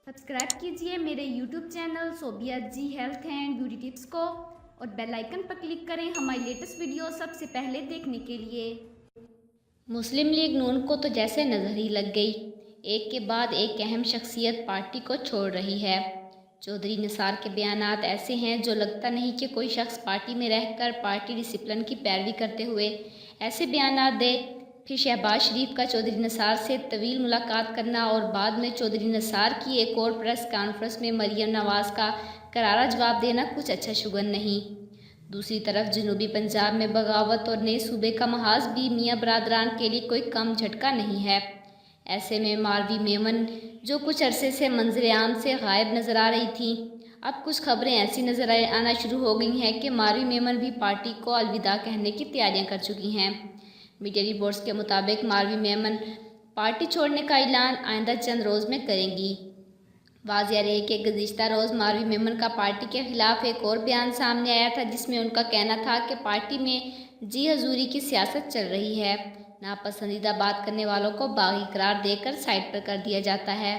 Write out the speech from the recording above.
Subscribe कीजिए मेरे YouTube channel Sobia ji health and beauty tips को और बेल आइकन पर क्लिक करें हमारी लेटेस्ट वीडियो सबसे पहले देखने के लिए। मुस्लिम लीग नून को तो जैसे नज़र ही लग गई, एक के बाद एक अहम शख्सियत पार्टी को छोड़ रही है। चौधरी निसार के बयानात ऐसे हैं जो लगता नहीं कि कोई शख्स पार्टी में रहकर पार्टी डिसिप्लिन की पैरवी करते हुए ऐसे बयानात दे। फिर शहबाज शरीफ का चौधरी निसार से तवील मुलाकात करना और बाद में चौधरी निसार की एक और प्रेस कॉन्फ्रेंस में मरियम नवाज़ का करारा जवाब देना कुछ अच्छा शुगन नहीं। दूसरी तरफ जनूबी पंजाब में बगावत और नए सूबे का महाज भी मियाँ बरादरान के लिए कोई कम झटका नहीं है। ऐसे में मारवी मेमन जो कुछ अरसे से मंजर आम से गायब नज़र आ रही थी, अब कुछ खबरें ऐसी नज़र आना शुरू हो गई हैं कि मारवी मेमन भी पार्टी को अलविदा कहने की तैयारियां कर चुकी हैं। मीडिया रिपोर्ट्स के मुताबिक मारवी मेमन पार्टी छोड़ने का ऐलान आइंदा चंद रोज़ में करेंगी। वाज़िया रहे कि गुज़िश्ता रोज़ मारवी मेमन का पार्टी के खिलाफ एक और बयान सामने आया था, जिसमें उनका कहना था कि पार्टी में जी हजूरी की सियासत चल रही है, नापसंदीदा बात करने वालों को बागी करार देकर साइड पर कर दिया जाता है।